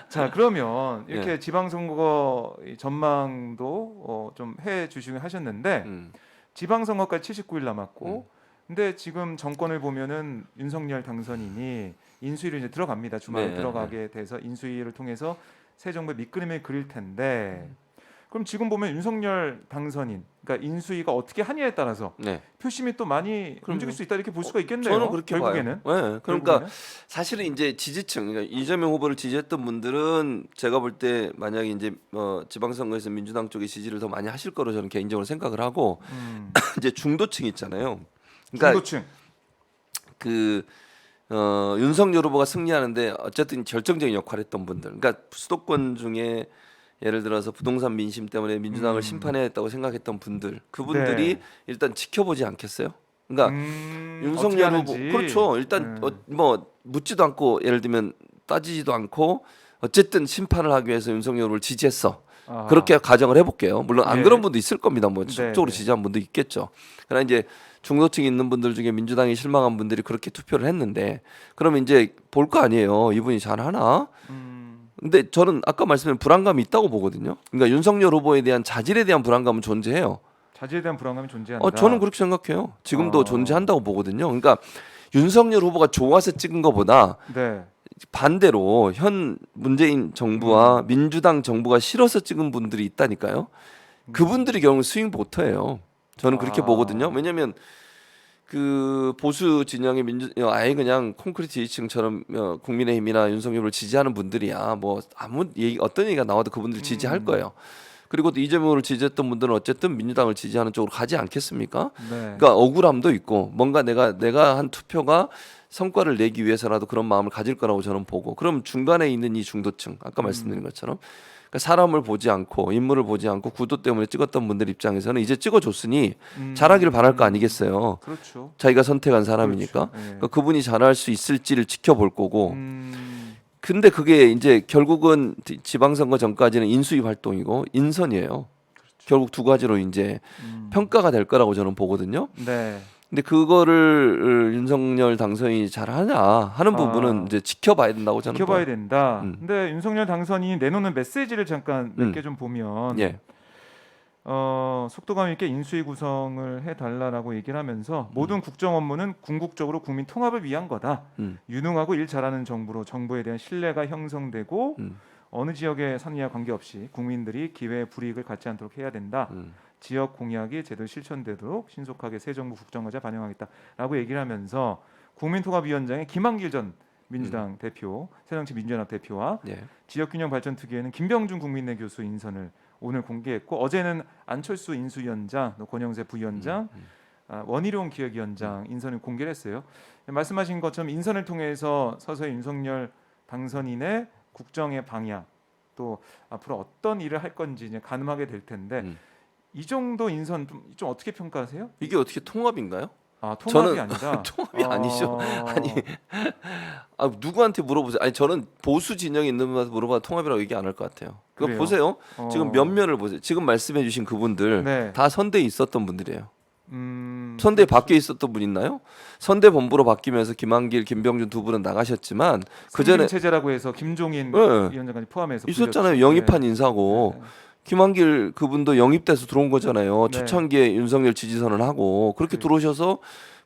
자, 그러면 이렇게 예. 지방선거 이 전망도 좀 해주시긴 하셨는데 음, 지방선거까지 79일 음. 남았고, 근데 지금 정권을 보면은 윤석열 당선인이 인수위로 이제 들어갑니다. 주말에 네. 들어가게 돼서 인수위를 통해서 새 정부의 밑그림을 그릴 텐데, 그럼 지금 보면 윤석열 당선인, 그러니까 인수위가 어떻게 하냐에 따라서 네. 표심이 또 많이 움직일 그럼요. 수 있다 이렇게 볼 수가 저는 있겠네요. 그렇게 봐요. 결국에는. 예. 그러니까 결국에는. 사실은 이제 지지층, 그러니까 이재명 후보를 지지했던 분들은 제가 볼 때 만약에 이제 지방선거에서 민주당 쪽의 지지를 더 많이 하실 거로 저는 개인적으로 생각을 하고 이제 중도층 있잖아요. 그러니까 중도층. 그 윤석열 후보가 승리하는데 어쨌든 결정적인 역할을 했던 분들, 그러니까 수도권 중에 예를 들어서 부동산 민심 때문에 민주당을 심판해야 했다고 생각했던 분들, 그분들이 네. 일단 지켜보지 않겠어요? 그러니까 어떻게 윤석열 후보, 하는지. 그렇죠. 일단 뭐 묻지도 않고 예를 들면 따지지도 않고 어쨌든 심판을 하기 위해서 윤석열 후보를 지지했어. 아, 그렇게 가정을 해볼게요. 물론 안 그런 예. 분도 있을 겁니다. 뭐 네, 적극적으로 네. 지지한 분도 있겠죠. 그러나 이제 중도층에 있는 분들 중에 민주당이 실망한 분들이 그렇게 투표를 했는데, 그러면 이제 볼 거 아니에요. 이분이 잘하나? 근데 저는 아까 말씀드린 불안감이 있다고 보거든요. 그러니까 윤석열 후보에 대한 자질에 대한 불안감은 존재해요. 자질에 대한 불안감이 저는 존재한다. 그렇게 생각해요. 지금도 어, 존재한다고 보거든요. 그러니까 윤석열 후보가 좋아서 찍은 것보다 네. 반대로 현 문재인 정부와 민주당 정부가 싫어서 찍은 분들이 있다니까요. 그분들이 결국 스윙 보터예요. 저는 그렇게 보거든요. 아, 왜냐하면 그 보수 진영의 아예 그냥 콘크리트 지지층처럼 국민의힘이나 윤석열을 지지하는 분들이야. 뭐 아무 얘기 어떤 얘기가 나와도 그분들 지지할 거예요. 그리고 또 이재명을 지지했던 분들은 어쨌든 민주당을 지지하는 쪽으로 가지 않겠습니까? 네. 그러니까 억울함도 있고 뭔가 내가 한 투표가 성과를 내기 위해서라도 그런 마음을 가질 거라고 저는 보고, 그럼 중간에 있는 이 중도층, 아까 말씀드린 것처럼 그러니까 사람을 보지 않고 인물을 보지 않고 구도 때문에 찍었던 분들 입장에서는 이제 찍어줬으니 잘하기를 바랄 거 아니겠어요. 그렇죠. 자기가 선택한 그렇죠. 사람이니까. 예. 그러니까 그분이 잘할 수 있을지를 지켜볼 거고. 음, 근데 그게 이제 결국은 지방선거 전까지는 인수위 활동이고 인선이에요. 결국 두 가지로 이제 평가가 될 거라고 저는 보거든요. 네. 근데 그거를 윤석열 당선인이 잘하냐 하는 부분은 아, 이제 지켜봐야 된다고 저는 지켜봐야 봐요. 된다. 음, 근데 윤석열 당선인이 내놓는 메시지를 잠깐 몇 개 음, 좀 보면 예, 속도감 있게 인수위 구성을 해달라라고 얘기를 하면서 모든 국정 업무는 궁극적으로 국민 통합을 위한 거다. 음, 유능하고 일 잘하는 정부로 정부에 대한 신뢰가 형성되고 음, 어느 지역에 사느냐 관계없이 국민들이 기회의 불이익을 갖지 않도록 해야 된다. 음, 지역 공약이 제대로 실천되도록 신속하게 새 정부 국정과제 반영하겠다라고 얘기를 하면서 국민통합위원장의 김한길 전 민주당 대표, 새정치민주연합 대표와 예, 지역균형발전특위에는 김병준 국민의 교수 인선을 오늘 공개했고, 어제는 안철수 인수위원장, 또 권영세 부위원장, 원희룡 기획위원장 인선을 공개를 했어요. 말씀하신 것처럼 인선을 통해서 서서히 윤석열 당선인의 국정의 방향, 또 앞으로 어떤 일을 할 건지 이제 가늠하게 될 텐데, 음. 이 정도 인선 좀 어떻게 평가하세요? 이게 어떻게 통합인가요? 아, 통합이 저는 아니라 통합이 아니죠. 아니, 누구한테 물어보세요. 아니 저는 보수 진영에 있는 분한테 물어봐도 통합이라고 얘기 안 할 것 같아요. 그거 그래요. 보세요. 지금 어, 면면을 보세요. 지금 말씀해주신 그분들 네. 다 선대에 있었던 분들이에요. 선대 그렇죠. 밖에 있었던 분 있나요? 선대 본부로 바뀌면서 김한길, 김병준 두 분은 나가셨지만 그 전에 체제라고 해서 김종인 예, 위원장까지 포함해서 있었잖아요. 불렸죠. 영입한 네. 인사고 네. 김한길 그분도 영입돼서 들어온 거잖아요. 네. 초창기에 윤석열 지지선을 하고 그렇게 그, 들어오셔서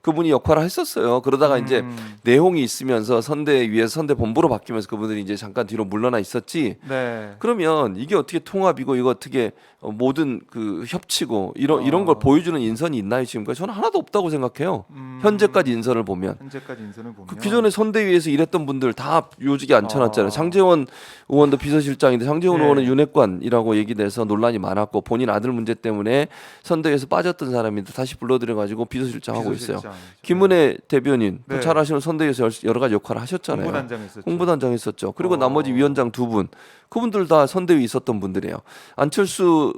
그분이 역할을 했었어요. 그러다가 이제 내홍이 있으면서 선대 위에서 선대 본부로 바뀌면서 그분들이 이제 잠깐 뒤로 물러나 있었지. 네. 그러면 이게 어떻게 통합이고 이거 어떻게 모든 그 협치고 이런 걸 어, 보여주는 인선이 있나요 지금까지? 저는 하나도 없다고 생각해요. 현재까지 인선을 보면. 현재까지 인선을 보면 그 기존에 선대위에서 일했던 분들 다 요직에 앉혀놨잖아요. 장제원 의원도 비서실장인데 장제원 예. 의원은 윤핵관이라고 얘기돼서 논란이 많았고 본인 아들 문제 때문에 선대위에서 빠졌던 사람인데 다시 불러들여가지고 비서실장 하고 있어요. 비서실장. 김은혜 대변인 네. 잘 아시는 선대위에서 여러 가지 역할을 하셨잖아요. 홍보단장 했었죠. 홍보단장 했었죠. 그리고 어. 나머지 위원장 두 분, 그분들 다 선대위 있었던 분들이에요. 안철수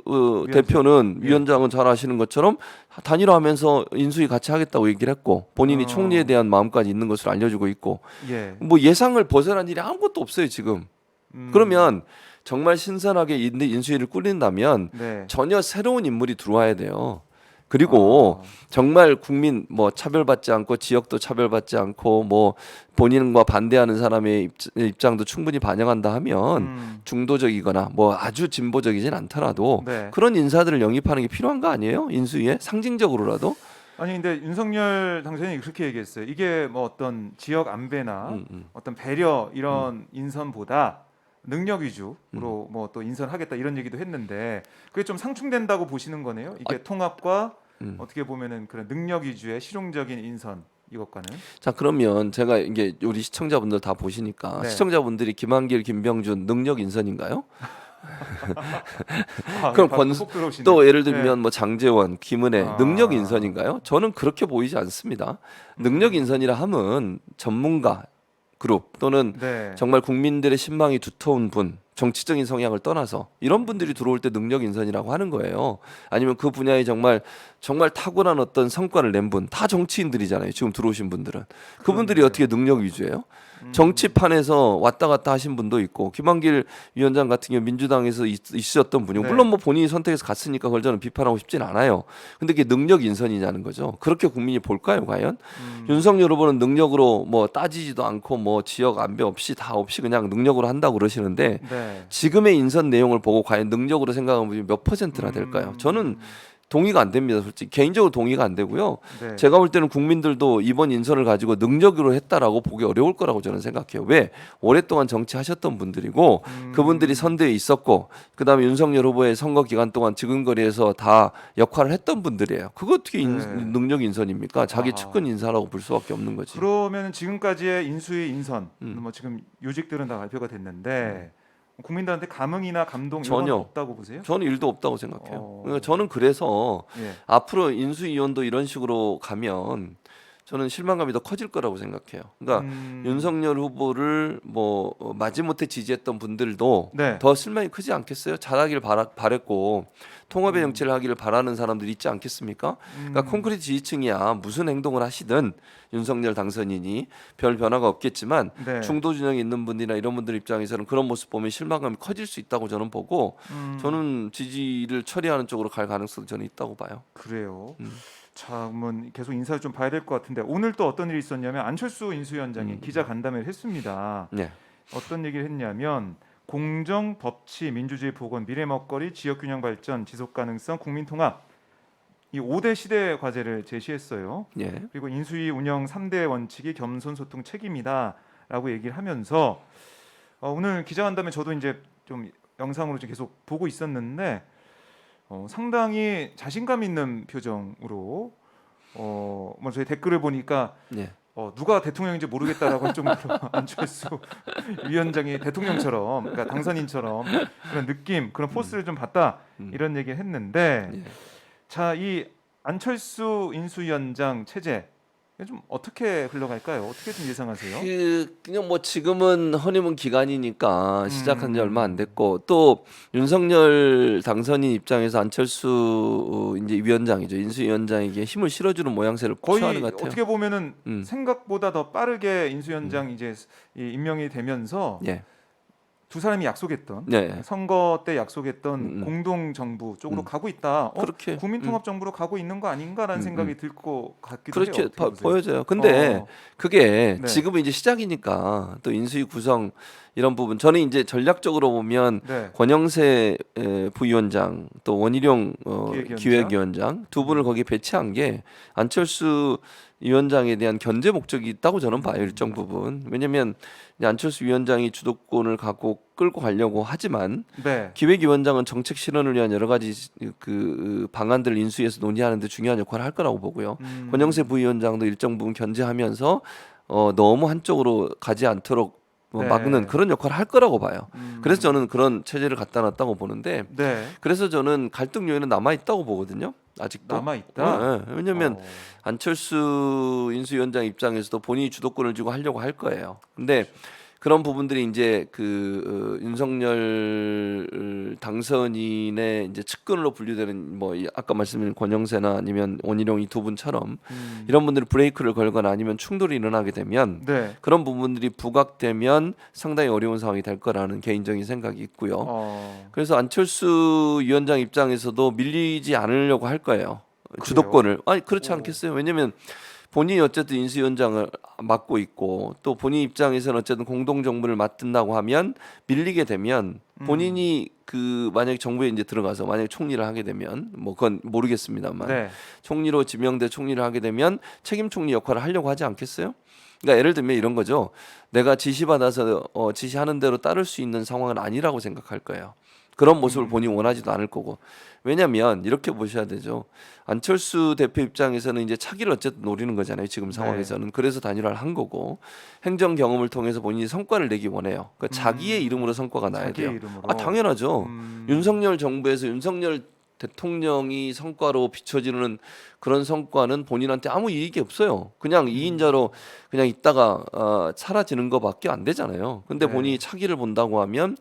대표는 예. 위원장은 잘 아시는 것처럼 단일화하면서 인수위 같이 하겠다고 얘기를 했고 본인이 총리에 대한 마음까지 있는 것으로 알려주고 있고 예. 뭐 예상을 벗어난 일이 아무것도 없어요 지금. 그러면 정말 신선하게 인수위를 꾸린다면 네. 전혀 새로운 인물이 들어와야 돼요. 그리고 정말 국민 뭐 차별받지 않고 지역도 차별받지 않고 뭐 본인과 반대하는 사람의 입장도 충분히 반영한다 하면 중도적이거나 뭐 아주 진보적이진 않더라도 네. 그런 인사들을 영입하는 게 필요한 거 아니에요? 인수위에 상징적으로라도. 아니 근데 윤석열 당선인이 그렇게 얘기했어요. 이게 뭐 어떤 지역 안배나 어떤 배려 이런 인선보다 능력 위주로 뭐 또 인선하겠다 이런 얘기도 했는데 그게 좀 상충된다고 보시는 거네요. 이게 통합과 어떻게 보면은 그런 능력 위주의 실용적인 인선 이것과는. 자, 그러면 제가 이게 우리 시청자분들 다 보시니까 네. 시청자분들이 김한길, 김병준 능력 인선인가요? 그럼 그럼 꼭 들어오시네. 또 예를 네. 들면 뭐 장제원, 김은혜 아. 능력 인선인가요? 저는 그렇게 보이지 않습니다. 능력 인선이라 함은 전문가 그룹 또는 네. 정말 국민들의 신망이 두터운 분, 정치적인 성향을 떠나서 이런 분들이 들어올 때 능력 인선이라고 하는 거예요. 아니면 그 분야에 정말 탁월한 어떤 성과를 낸 분, 다 정치인들이잖아요. 지금 들어오신 분들은 그분들이 그렇네요. 어떻게 능력 위주예요? 정치판에서 왔다 갔다 하신 분도 있고 김한길 위원장 같은 경우 민주당에서 있으셨던 분이고 네. 물론 뭐 본인이 선택해서 갔으니까 그걸 저는 비판하고 싶진 않아요. 근데 그게 능력 인선이냐는 거죠. 그렇게 국민이 볼까요, 과연? 윤석열 후보는 능력으로 뭐 따지지도 않고 뭐 지역 안배 없이 다 없이 그냥 능력으로 한다고 그러시는데 네. 지금의 인선 내용을 보고 과연 능력으로 생각하면 몇 퍼센트나 될까요? 저는 동의가 안 됩니다. 솔직히 개인적으로 동의가 안 되고요. 네. 제가 볼 때는 국민들도 이번 인선을 가지고 능력으로 했다라고 보기 어려울 거라고 저는 생각해요. 왜? 오랫동안 정치하셨던 분들이고 그분들이 선대에 있었고 그다음에 윤석열 후보의 선거 기간 동안 지근거리에서 다 역할을 했던 분들이에요. 그거 어떻게 네. 능력 인선입니까? 자기 아. 측근 인사라고 볼 수밖에 없는 거지. 그러면 지금까지의 인수위 인선 뭐 지금 요직들은 다 발표가 됐는데 국민들한테 감흥이나 감동 이런 건 전혀. 없다고 보세요? 저는 일도 없다고 생각해요. 어. 그러니까 저는 그래서 예. 앞으로 인수위원도 이런 식으로 가면 저는 실망감이 더 커질 거라고 생각해요. 그러니까 윤석열 후보를 뭐 마지못해 지지했던 분들도 네. 더 실망이 크지 않겠어요? 잘하길 바랬고 통합의 정치를 하기를 바라는 사람들 있지 않겠습니까? 그러니까 콘크리트 지지층이야 무슨 행동을 하시든 윤석열 당선인이 별 변화가 없겠지만 네. 중도 진영에 있는 분이나 이런 분들 입장에서는 그런 모습 보면 실망감이 커질 수 있다고 저는 보고 저는 지지를 처리하는 쪽으로 갈 가능성이 저는 있다고 봐요. 그래요. 자, 그러면 계속 인사를 좀 봐야 될 것 같은데 오늘 또 어떤 일이 있었냐면 안철수 인수위원장이 기자 간담회를 했습니다. 네. 어떤 얘기를 했냐면 공정, 법치, 민주주의 복원, 미래 먹거리, 지역균형 발전, 지속 가능성, 국민 통합 이 5대 시대 과제를 제시했어요. 예. 그리고 인수위 운영 3대 원칙이 겸손, 소통, 책임이다라고 얘기를 하면서 오늘 기자간담회 저도 이제 좀 영상으로 좀 계속 보고 있었는데 상당히 자신감 있는 표정으로 뭐 저희 댓글을 보니까 예. 누가 대통령인지 모르겠다라고 할 정도로 안철수 위원장이 대통령처럼 그러니까 당선인처럼 그런 느낌 그런 포스를 좀 봤다 이런 얘기를 했는데 예. 자, 이 안철수 인수위원장 체제 좀 어떻게 흘러갈까요? 어떻게 좀 예상하세요? 그냥 뭐 지금은 허니문 기간이니까 시작한 지 얼마 안 됐고 또 윤석열 당선인 입장에서 안철수 이제 위원장이죠 인수위원장에게 힘을 실어주는 모양새를 거의 취하는 것 같아요. 어떻게 보면은 음. 생각보다 더 빠르게 인수위원장 이제 임명이 되면서 예. 두 사람이 약속했던 네. 선거 때 약속했던 공동 정부 쪽으로 가고 있다. 그렇게 국민통합 정부로 가고 있는 거 아닌가라는 생각이 들 것 같기도 그렇게 해요. 어떻게 보세요? 보여져요. 근데 그게 네. 지금은 이제 시작이니까 또 인수위 구성 이런 부분 저는 이제 전략적으로 보면 네. 권영세 부위원장 또 원희룡 기획위원장. 기획위원장 두 분을 거기에 배치한 게 안철수 위원장에 대한 견제 목적이 있다고 저는 봐요 일정 부분. 왜냐하면 안철수 위원장이 주도권을 갖고 끌고 가려고 하지만 네. 기획위원장은 정책 실현을 위한 여러 가지 그 방안들을 인수위에서 논의하는데 중요한 역할을 할 거라고 보고요. 권영세 부위원장도 일정 부분 견제하면서 너무 한쪽으로 가지 않도록 네. 막는 그런 역할을 할 거라고 봐요. 그래서 저는 그런 체제를 갖다 놨다고 보는데 네. 그래서 저는 갈등 요인은 남아 있다고 보거든요. 아직도 남아 있다. 네. 왜냐하면 안철수 인수위원장 입장에서도 본인이 주도권을 쥐고 하려고 할 거예요. 근데 그런 부분들이 이제 그 윤석열 당선인의 이제 측근으로 분류되는 뭐 아까 말씀드린 권영세나 아니면 원희룡 이 두 분처럼 이런 분들이 브레이크를 걸거나 아니면 충돌이 일어나게 되면 네. 그런 부분들이 부각되면 상당히 어려운 상황이 될 거라는 개인적인 생각이 있고요. 그래서 안철수 위원장 입장에서도 밀리지 않으려고 할 거예요. 주도권을 그렇지 오. 않겠어요? 왜냐면 본인이 어쨌든 인수위원장을 맡고 있고 또 본인 입장에서는 어쨌든 공동정부를 맡는다고 하면 밀리게 되면 본인이 그 만약에 정부에 이제 들어가서 만약에 총리를 하게 되면 뭐 그건 모르겠습니다만 네. 총리로 지명돼 총리를 하게 되면 책임 총리 역할을 하려고 하지 않겠어요? 그러니까 예를 들면 이런 거죠. 내가 지시받아서 지시하는 대로 따를 수 있는 상황은 아니라고 생각할 거예요. 그런 모습을 본인이 원하지도 않을 거고. 왜냐하면 이렇게 보셔야 되죠. 안철수 대표 입장에서는 이제 차기를 어쨌든 노리는 거잖아요. 지금 상황에서는. 그래서 단일화를 한 거고 행정 경험을 통해서 본인이 성과를 내기 원해요. 그러니까 자기의 이름으로 성과가 나야 자기의 돼요. 이름으로. 당연하죠. 윤석열 정부에서 윤석열 대통령이 성과로 비춰지는 그런 성과는 본인한테 아무 이익이 없어요. 그냥 이인자로 그냥 있다가 사라지는 것밖에 안 되잖아요. 근데 네. 본인이 차기를 본다고 하면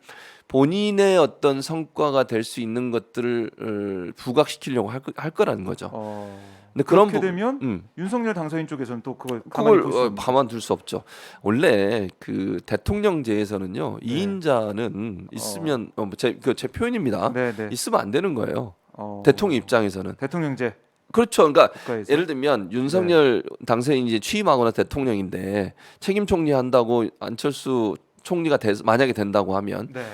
본인의 어떤 성과가 될 수 있는 것들을 부각시키려고 할 거라는 거죠. 근데 그렇게 되면 음. 윤석열 당선인 쪽에서는 또 그걸 가만히 그걸 볼수 없는 가만둘 수 없죠. 원래 그 대통령제에서는요 네. 이인자는 있으면 제 표현입니다. 네, 네. 있으면 안 되는 거예요. 대통령 입장에서는. 대통령제 그렇죠. 그러니까 국가에서 예를 들면 윤석열 당선인이 이제 취임하거나 대통령인데 책임 총리 한다고 안철수 총리가 만약에 된다고 하면 네.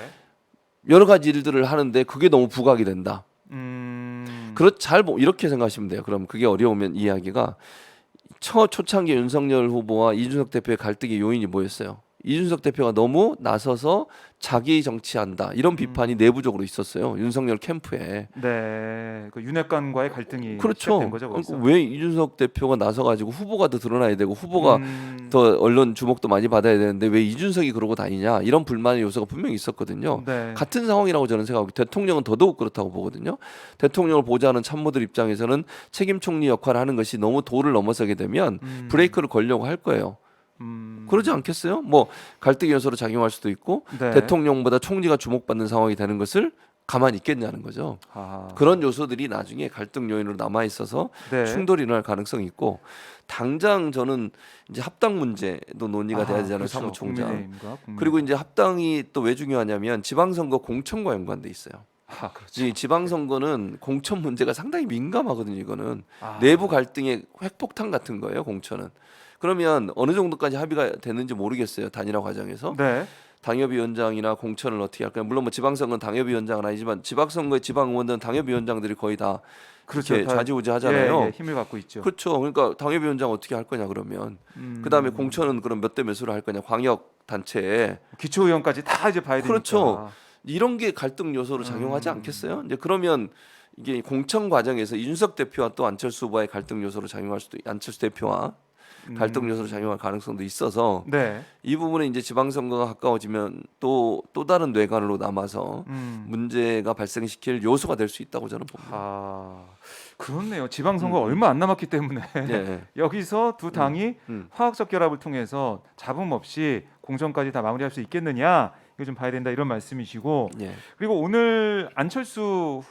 여러 가지 일들을 하는데 그게 너무 부각이 된다. 이렇게 생각하시면 돼요. 그럼 그게 어려우면 이야기가 초창기 윤석열 후보와 이준석 대표의 갈등의 요인이 뭐였어요? 이준석 대표가 너무 나서서 자기 정치한다 이런 비판이 내부적으로 있었어요. 윤석열 캠프에. 네, 그 윤핵관과의 갈등이 그렇죠. 시작된 거죠. 거기서. 왜 이준석 대표가 나서가지고 후보가 더 드러나야 되고 후보가 더 언론 주목도 많이 받아야 되는데 왜 이준석이 그러고 다니냐 이런 불만의 요소가 분명히 있었거든요. 네. 같은 상황이라고 저는 생각하고 대통령은 더더욱 그렇다고 보거든요. 대통령을 보좌하는 참모들 입장에서는 책임 총리 역할을 하는 것이 너무 도를 넘어서게 되면 브레이크를 걸려고 할 거예요. 그러지 않겠어요? 뭐 갈등 요소로 작용할 수도 있고 네. 대통령보다 총리가 주목받는 상황이 되는 것을 가만히 있겠냐는 거죠. 그런 요소들이 나중에 갈등 요인으로 남아 있어서 네. 충돌이 일어날 가능성이 있고 당장 저는 이제 합당 문제도 논의가 돼야 되잖아요. 그렇죠. 사무총장. 국민의힘과 그리고 이제 합당이 또 왜 중요하냐면 지방선거 공천과 연관돼 있어요. 그렇죠. 이 지방선거는 공천 문제가 상당히 민감하거든요. 이거는 아. 내부 갈등의 핵폭탄 같은 거예요. 공천은. 그러면 어느 정도까지 합의가 됐는지 모르겠어요. 단일화 과정에서. 네. 당협위원장이나 공천을 어떻게 할까요? 물론 뭐 지방선거는 당협위원장은 아니지만 지방선거의 지방의원들은 당협위원장들이 거의 다 그렇죠. 이렇게 다 좌지우지하잖아요. 예, 힘을 갖고 있죠. 그렇죠. 그러니까 당협위원장 어떻게 할 거냐 그러면 그다음에 공천은 그럼 몇 대 몇으로 할 거냐 광역 단체에 기초의원까지 다 이제 봐야 되니까. 그렇죠. 이런 게 갈등 요소로 작용하지 않겠어요? 이제 그러면 이게 공천 과정에서 이준석 대표와 또 안철수 후보의 갈등 요소로 작용할 수도 안철수 대표와 갈등 요소로 작용할 가능성도 있어서 네. 이 부분에 이제 지방선거가 가까워지면 또 다른 뇌관으로 남아서 문제가 발생시킬 요소가 될 수 있다고 저는 봅니다. 그렇네요. 지방선거 얼마 안 남았기 때문에 예. 여기서 두 당이 화학적 결합을 통해서 잡음 없이 공천까지 다 마무리할 수 있겠느냐 이거 좀 봐야 된다 이런 말씀이시고 예. 그리고 오늘 안철수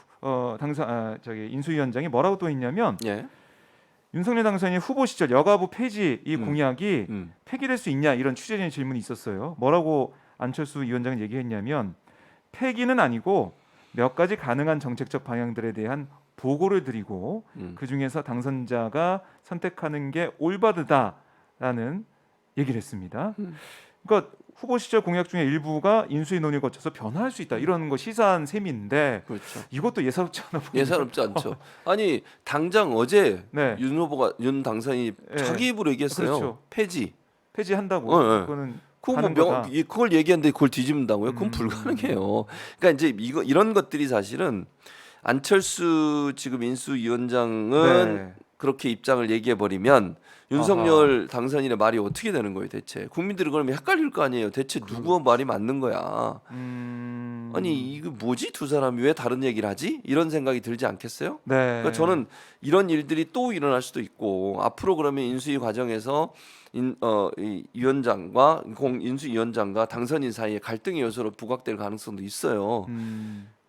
인수위원장이 뭐라고 또 했냐면 예. 윤석열 당선인 후보 시절 여가부 폐지 이 공약이 음. 폐기될 수 있냐 이런 취재진 질문이 있었어요. 뭐라고 안철수 위원장은 얘기했냐면 폐기는 아니고 몇 가지 가능한 정책적 방향들에 대한 보고를 드리고 그 중에서 당선자가 선택하는 게 올바르다라는 얘기를 했습니다. 그러니까 후보 시절 공약 중에 일부가 인수위 논의를 거쳐서 변화할 수 있다 이런 거 시사한 셈인데 그렇죠. 이것도 예사롭지 않아 보여요. 예사롭지 않죠. 아니 당장 어제 네. 윤 당선인이 네. 자기 입으로 얘기했어요. 그렇죠. 네. 폐지한다고. 그거는 그건 그걸 얘기하는데 그걸 뒤집는다고요? 그건 불가능해요. 그러니까 이제 이런 것들이 사실은 안철수 지금 인수위원장은 네. 그렇게 입장을 얘기해 버리면 윤석열 당선인의 말이 어떻게 되는 거예요, 대체? 국민들이 그러면 헷갈릴 거 아니에요. 대체 누구 말이 맞는 거야? 아니 이거 뭐지? 두 사람이 왜 다른 얘기를 하지? 이런 생각이 들지 않겠어요? 네. 그러니까 저는 이런 일들이 또 일어날 수도 있고 앞으로 그러면 인수위 과정에서 이 위원장과 인수위원장과 당선인 사이에 갈등의 요소로 부각될 가능성도 있어요.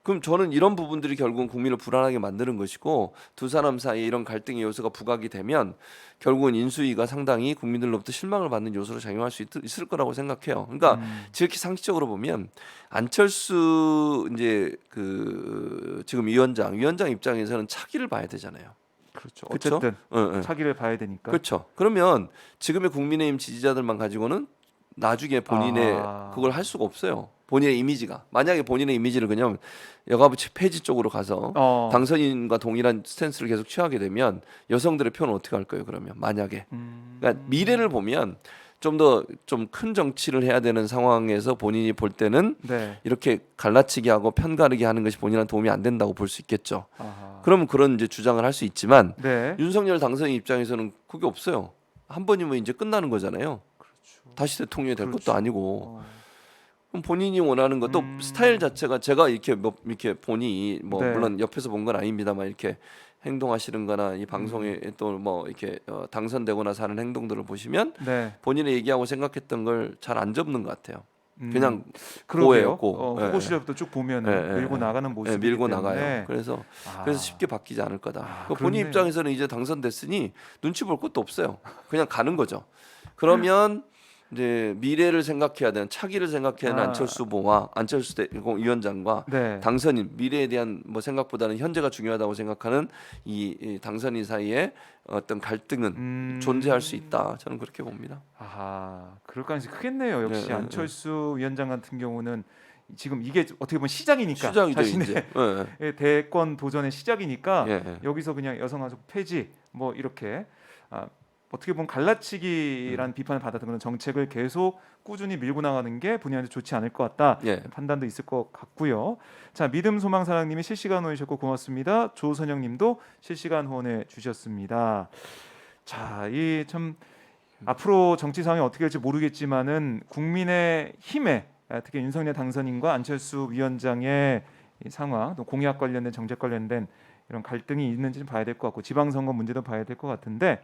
그럼 저는 이런 부분들이 결국은 국민을 불안하게 만드는 것이고 두 사람 사이에 이런 갈등의 요소가 부각이 되면 결국은 인수위가 상당히 국민들로부터 실망을 받는 요소로 작용할 수 있을 거라고 생각해요. 그러니까 지극히 상식적으로 보면 안철수 이제 그 지금 위원장 입장에서는 차기를 봐야 되잖아요. 그렇죠. 그쵸? 어쨌든 예, 예. 차기를 봐야 되니까. 그렇죠. 그러면 지금의 국민의힘 지지자들만 가지고는 나중에 본인의 아. 그걸 할 수가 없어요. 본인의 이미지가 만약에 본인의 이미지를 그냥 여가부 폐지 쪽으로 가서 당선인과 동일한 스탠스를 계속 취하게 되면 여성들의 표는 어떻게 할 거예요? 그러면 만약에 그러니까 미래를 보면 좀 더 좀 큰 정치를 해야 되는 상황에서 본인이 볼 때는 네. 이렇게 갈라치기 하고 편가르기 하는 것이 본인한테 도움이 안 된다고 볼 수 있겠죠. 아하. 그러면 그런 이제 주장을 할 수 있지만 네. 윤석열 당선인 입장에서는 그게 없어요. 한 번이면 이제 끝나는 거잖아요. 그렇죠. 다시 대통령이 될 그렇죠. 것도 아니고 어. 그럼 본인이 원하는 것도 스타일 자체가 제가 이렇게 뭐 이렇게 보니 뭐 네. 물론 옆에서 본 건 아닙니다만 이렇게 행동하시는거나 이 방송에 또 뭐 이렇게 당선되고 나서 하는 행동들을 보시면 네. 본인이 얘기하고 생각했던 걸 잘 안 접는 것 같아요. 그냥 그러게요. 고예요. 고. 후보 실력도 쭉 보면은 밀고 나가는 모습이기 밀고 때문에 나가요. 그래서 쉽게 바뀌지 않을 거다. 그 본인 그렇네요. 입장에서는 이제 당선됐으니 눈치 볼 것도 없어요. 그냥 가는 거죠. 그러면 이제 미래를 생각해야 되는 차기를 생각해야 하는 안철수 후보와 안철수 위원장과 네. 당선인 미래에 대한 뭐 생각보다는 현재가 중요하다고 생각하는 이 당선인 사이에 어떤 갈등은 존재할 수 있다. 저는 그렇게 봅니다. 그럴 가능성이 크겠네요. 역시 네, 안철수 위원장 같은 경우는 지금 이게 어떻게 보면 시작이니까 시작이죠, 자신의 이제. 대권 도전의 시작이니까 예, 예. 여기서 그냥 여성 하속 폐지 뭐 이렇게 어떻게 보면 갈라치기란 비판을 받았던 그런 정책을 계속 꾸준히 밀고 나가는 게 본인한테 좋지 않을 것 같다 예. 판단도 있을 것 같고요. 자, 믿음 소망 사랑님이 실시간 후원해주셨고 고맙습니다. 조선영님도 실시간 후원해 주셨습니다. 자, 이 참 앞으로 정치 상황이 어떻게 될지 모르겠지만은 국민의 힘에 특히 윤석열 당선인과 안철수 위원장의 이 상황, 또 공약 관련된 정책 관련된 이런 갈등이 있는지 좀 봐야 될 것 같고 지방선거 문제도 봐야 될 것 같은데.